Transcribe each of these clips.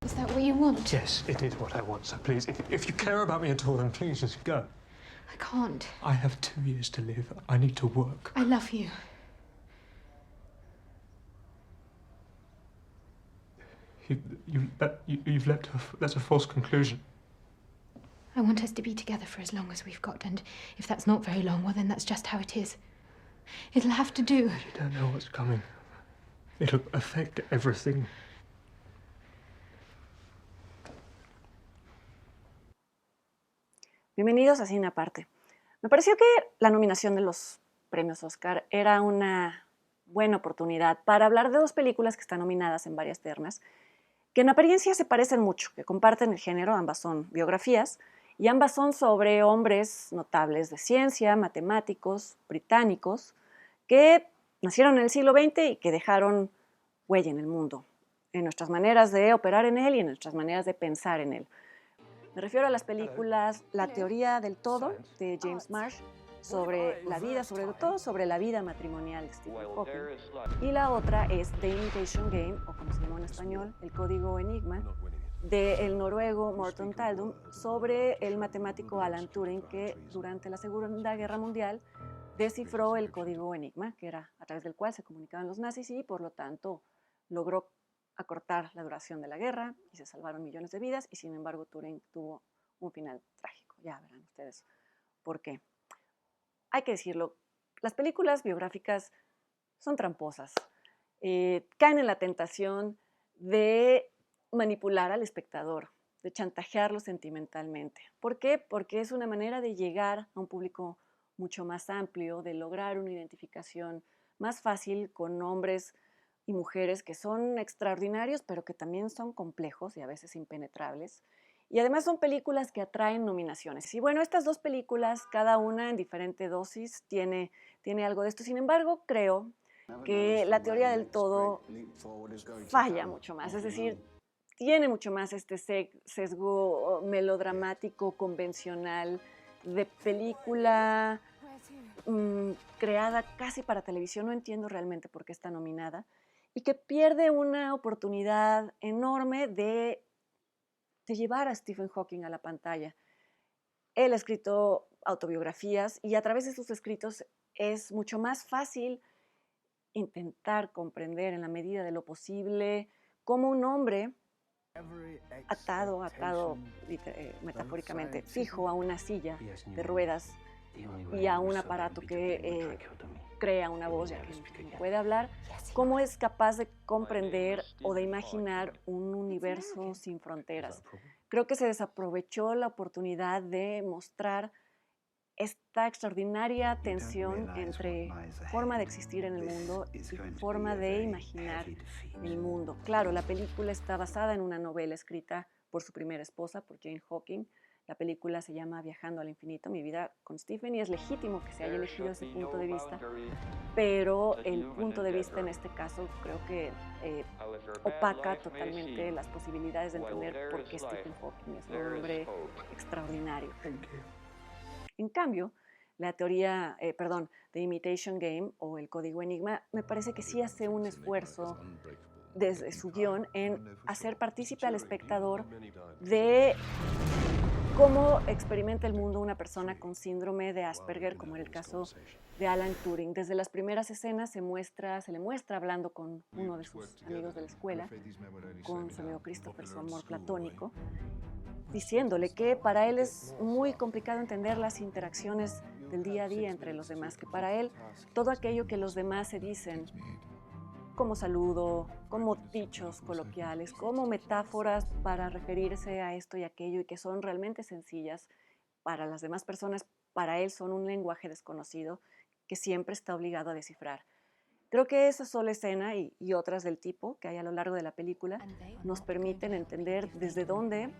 Is that what you want? Yes, it is what I want, so please, if you care about me at all, then please just go. I can't. I have 2 years to live. I need to work. I love you. You've left that's a false conclusion. I want us to be together for as long as we've got, and if that's not very long, well, then that's just how it is. It'll have to do. You don't know what's coming. It'll affect everything. Bienvenidos a Cine Aparte. Me pareció que la nominación de los premios Oscar era una buena oportunidad para hablar de dos películas que están nominadas en varias ternas, que en apariencia se parecen mucho, que comparten el género, ambas son biografías, y ambas son sobre hombres notables de ciencia, matemáticos, británicos, que nacieron en el siglo XX y que dejaron huella en el mundo, en nuestras maneras de operar en él y en nuestras maneras de pensar en él. Me refiero a las películas La teoría del todo, de James Marsh, sobre la vida, sobre todo sobre la vida matrimonial de Stephen Hawking. Y la otra es The Imitation Game, o como se llama en español, El código enigma, del noruego Morten Tyldum, sobre el matemático Alan Turing, que durante la Segunda Guerra Mundial descifró el código enigma, que era a través del cual se comunicaban los nazis y por lo tanto logró acortar la duración de la guerra y se salvaron millones de vidas, y sin embargo Turing tuvo un final trágico. Ya verán ustedes por qué. Hay que decirlo, las películas biográficas son tramposas. Caen en la tentación de manipular al espectador, de chantajearlo sentimentalmente. ¿Por qué? Porque es una manera de llegar a un público mucho más amplio, de lograr una identificación más fácil con hombres y mujeres que son extraordinarios, pero que también son complejos y a veces impenetrables. Y además son películas que atraen nominaciones. Y bueno, estas dos películas, cada una en diferente dosis, tiene algo de esto. Sin embargo, creo que La teoría del todo falla mucho más. Es decir, tiene mucho más este sesgo melodramático, convencional, de película creada casi para televisión. No entiendo realmente por qué está nominada. Y que pierde una oportunidad enorme de llevar a Stephen Hawking a la pantalla. Él ha escrito autobiografías y a través de sus escritos es mucho más fácil intentar comprender en la medida de lo posible cómo un hombre atado metafóricamente, fijo a una silla de ruedas y a un aparato que crea una voz ya que no puede hablar, cómo es capaz de comprender o de imaginar un universo sin fronteras. Creo que se desaprovechó la oportunidad de mostrar esta extraordinaria tensión entre forma de existir en el mundo y forma de imaginar el mundo. Claro, la película está basada en una novela escrita por su primera esposa, por Jane Hawking. La película se llama Viajando al infinito, mi vida con Stephen, y es legítimo que se haya elegido ese punto de vista, pero el punto de vista en este caso creo que opaca totalmente las posibilidades de entender por qué Stephen Hawking es un hombre extraordinario. En cambio, la teoría, The Imitation Game o El código enigma, me parece que sí hace un esfuerzo desde su guión en hacer partícipe al espectador de cómo experimenta el mundo una persona con síndrome de Asperger, como era el caso de Alan Turing. Desde las primeras escenas se le muestra hablando con uno de sus amigos de la escuela, con su amigo Christopher, su amor platónico, diciéndole que para él es muy complicado entender las interacciones del día a día entre los demás, que para él todo aquello que los demás se dicen, como saludo, como dichos coloquiales, como metáforas para referirse a esto y aquello y que son realmente sencillas para las demás personas, para él son un lenguaje desconocido que siempre está obligado a descifrar. Creo que esa sola escena y otras del tipo que hay a lo largo de la película nos permiten entender desde dónde,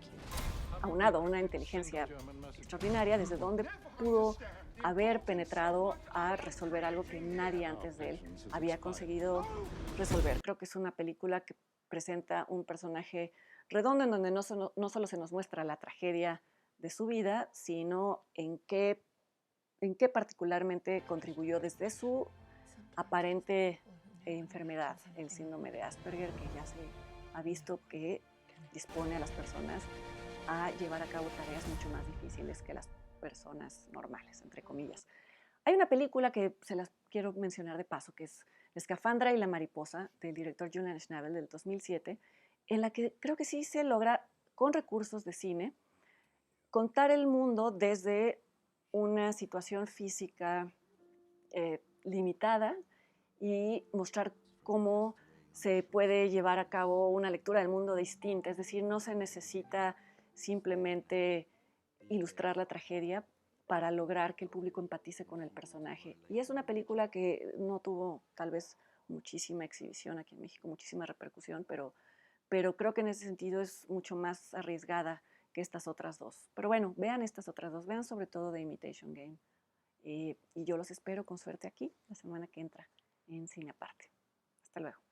aunado a una inteligencia extraordinaria, desde dónde pudo haber penetrado a resolver algo que nadie antes de él había conseguido resolver. Creo que es una película que presenta un personaje redondo en donde no solo se nos muestra la tragedia de su vida, sino en qué particularmente contribuyó desde su aparente enfermedad, el síndrome de Asperger, que ya se ha visto que dispone a las personas a llevar a cabo tareas mucho más difíciles que las personas normales, entre comillas. Hay una película que se las quiero mencionar de paso, que es La escafandra y la mariposa, del director Julian Schnabel, del 2007, en la que creo que sí se logra, con recursos de cine, contar el mundo desde una situación física limitada y mostrar cómo se puede llevar a cabo una lectura del mundo distinta. Es decir, no se necesita simplemente ilustrar la tragedia para lograr que el público empatice con el personaje. Y es una película que no tuvo tal vez muchísima exhibición aquí en México, muchísima repercusión, pero creo que en ese sentido es mucho más arriesgada que estas otras dos. Pero bueno, vean estas otras dos, vean sobre todo The Imitation Game. Y yo los espero con suerte aquí la semana que entra en Cine Aparte. Hasta luego.